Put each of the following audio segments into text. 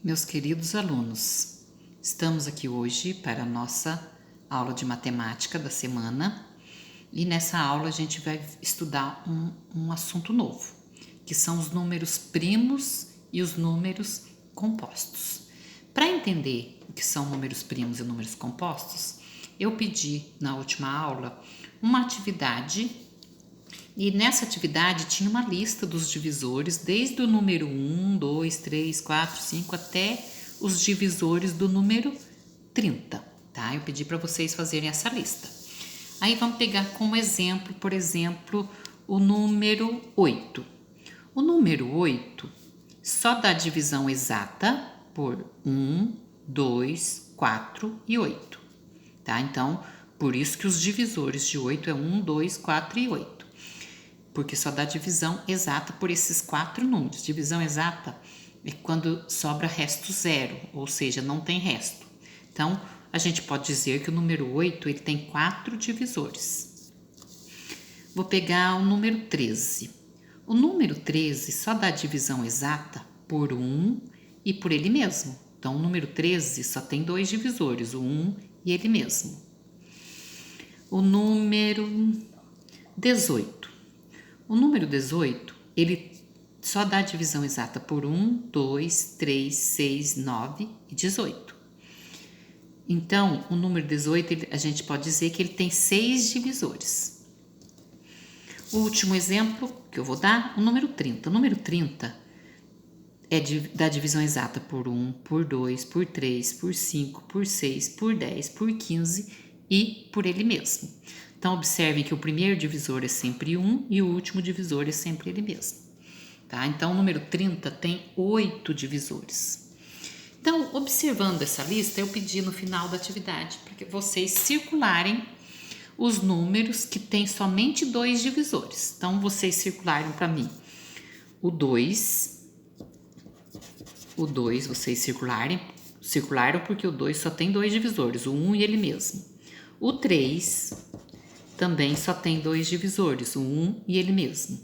Meus queridos alunos, estamos aqui hoje para a nossa aula de matemática da semana e nessa aula a gente vai estudar um assunto novo, que são os números primos e os números compostos. Para entender o que são números primos e números compostos, eu pedi na última aula uma atividade. E nessa atividade tinha uma lista dos divisores, desde o número 1, 2, 3, 4, 5 até os divisores do número 30, tá? Eu pedi para vocês fazerem essa lista. Aí vamos pegar como exemplo, por exemplo, o número 8. O número 8 só dá divisão exata por 1, 2, 4 e 8, tá? Então, por isso que os divisores de 8 é 1, 2, 4 e 8. Porque só dá divisão exata por esses 4 números. Divisão exata é quando sobra resto zero, ou seja, não tem resto. Então, a gente pode dizer que o número 8 ele tem 4 divisores. Vou pegar o número 13. O número 13 só dá divisão exata por 1 e por ele mesmo. Então, o número 13 só tem 2 divisores, o 1 e ele mesmo. O número 18. O número 18, ele só dá divisão exata por 1, 2, 3, 6, 9 e 18. Então, o número 18, a gente pode dizer que ele tem 6 divisores. O último exemplo que eu vou dar, o número 30. O número 30 dá divisão exata por 1, por 2, por 3, por 5, por 6, por 10, por 15 e por ele mesmo. Então, observem que o primeiro divisor é sempre 1 e o último divisor é sempre ele mesmo. Tá? Então, o número 30 tem 8 divisores. Então, observando essa lista, eu pedi no final da atividade para que vocês circularem os números que têm somente 2 divisores. Então, vocês circularam para mim o 2, vocês circularam porque o 2 só tem 2 divisores, o 1 e ele mesmo. O 3 também só tem 2 divisores, o 1 e ele mesmo.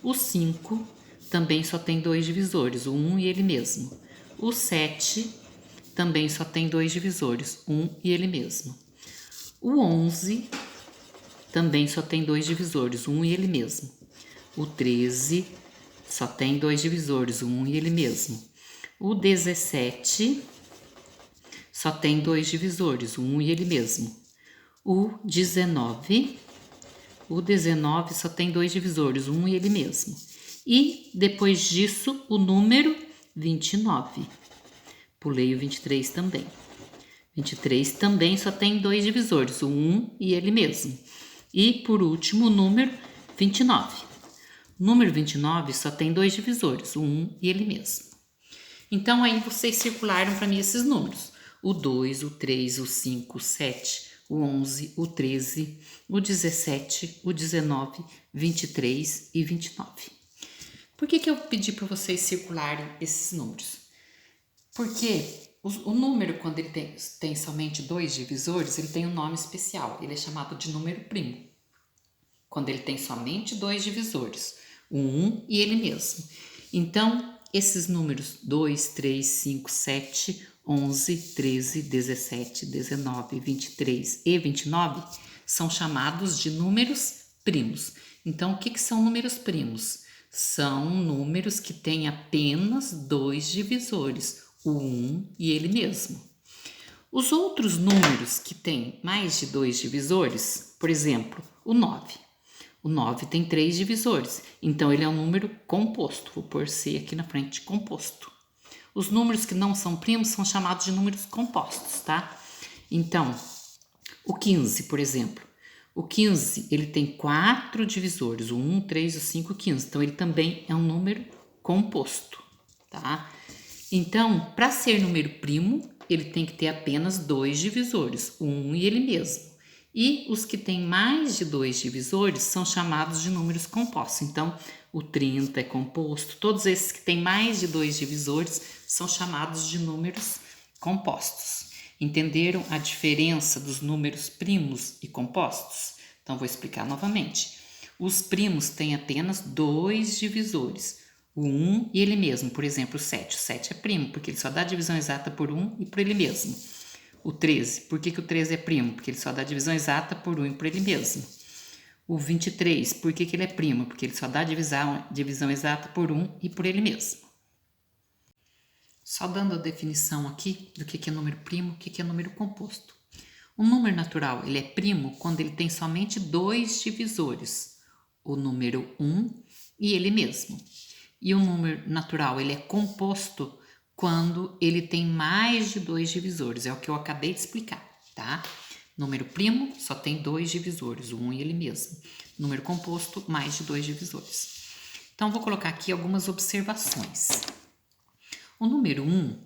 O 5 também só tem 2 divisores, o 1 e ele mesmo. O 7 também só tem 2 divisores, 1 e ele mesmo. O 11 também só tem 2 divisores, 1 e ele mesmo. O 13 só tem 2 divisores, 1 e ele mesmo. O 17 só tem 2 divisores, 1 e ele mesmo. O 19 só tem 2 divisores, 1 e ele mesmo. E depois disso, o número 29. Pulei o 23 também. 23 também só tem 2 divisores, o 1 e ele mesmo. E por último, o número 29. O número 29 só tem 2 divisores, o 1 e ele mesmo. Então aí vocês circularam para mim esses números. O 2, o 3, o 5, o 7, o 11, o 13, o 17, o 19, 23 e 29. Por que eu pedi para vocês circularem esses números? Porque o número, quando ele tem somente 2 divisores, ele tem um nome especial. Ele é chamado de número primo. Quando ele tem somente 2 divisores, o 1 e ele mesmo. Então, esses números 2, 3, 5, 7, 11, 13, 17, 19, 23 e 29 são chamados de números primos. Então, o que são números primos? São números que têm apenas 2 divisores, o 1 e ele mesmo. Os outros números que têm mais de 2 divisores, por exemplo, o 9. O 9 tem 3 divisores, então ele é um número composto. Vou pôr C aqui na frente, composto. Os números que não são primos são chamados de números compostos, tá? Então, o 15, por exemplo. O 15, ele tem 4 divisores, o 1, 3, o 5 e o 15. Então, ele também é um número composto, tá? Então, para ser número primo, ele tem que ter apenas 2 divisores, o 1 e ele mesmo. E os que têm mais de 2 divisores são chamados de números compostos. Então, o 30 é composto. Todos esses que têm mais de 2 divisores são chamados de números compostos. Entenderam a diferença dos números primos e compostos? Então, vou explicar novamente. Os primos têm apenas 2 divisores, O 1 e ele mesmo, por exemplo, o 7. O 7 é primo, porque ele só dá divisão exata por 1 e por ele mesmo. O 13, por que o 13 é primo? Porque ele só dá divisão exata por 1 e por ele mesmo. O 23, por que ele é primo? Porque ele só dá divisão exata por 1 e por ele mesmo. Só dando a definição aqui do que é número primo, o que é número composto. O número natural ele é primo quando ele tem somente dois divisores, o número 1 e ele mesmo. E o número natural ele é composto quando ele tem mais de dois divisores, é o que eu acabei de explicar, tá? Número primo só tem dois divisores, o 1 e ele mesmo. Número composto, mais de dois divisores. Então, vou colocar aqui algumas observações. O número 1,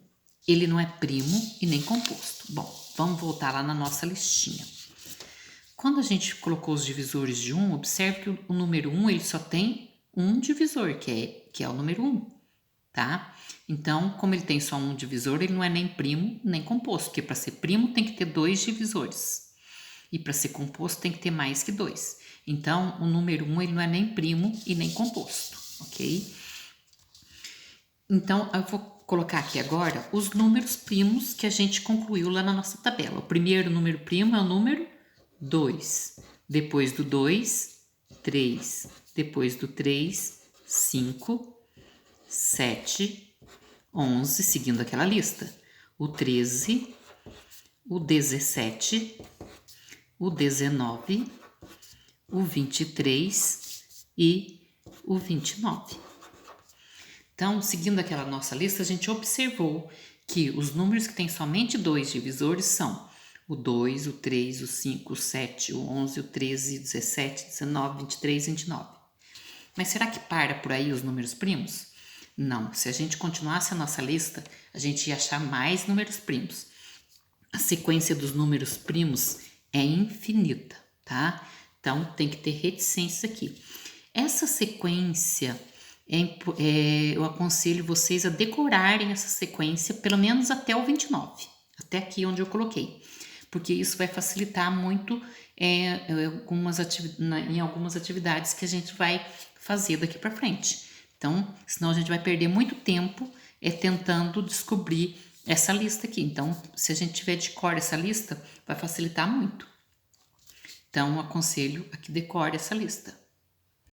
ele não é primo e nem composto. Bom, vamos voltar lá na nossa listinha. Quando a gente colocou os divisores de 1, observe que o número 1 ele só tem um divisor, que é o número 1, tá? Então, como ele tem só um divisor, ele não é nem primo nem composto, porque para ser primo tem que ter dois divisores. E para ser composto tem que ter mais que dois. Então, o número 1 ele não é nem primo e nem composto, ok? Então, eu vou colocar aqui agora os números primos que a gente concluiu lá na nossa tabela. O primeiro número primo é o número 2. Depois do 2, 3. Depois do 3, 5, 7, 11, seguindo aquela lista. O 13, o 17, o 19, o 23 e o 29. Então, seguindo aquela nossa lista, a gente observou que os números que têm somente dois divisores são o 2, o 3, o 5, o 7, o 11, o 13, o 17, 19, 23 e 29. Mas será que para por aí os números primos? Não, se a gente continuasse a nossa lista, a gente ia achar mais números primos. A sequência dos números primos é infinita, tá? Então, tem que ter reticências aqui. Essa sequência... eu aconselho vocês a decorarem essa sequência pelo menos até o 29, até aqui onde eu coloquei, porque isso vai facilitar muito em algumas atividades que a gente vai fazer daqui para frente. Então, senão a gente vai perder muito tempo tentando descobrir essa lista aqui. Então, se a gente tiver de cor essa lista, vai facilitar muito. Então, aconselho a que decore essa lista.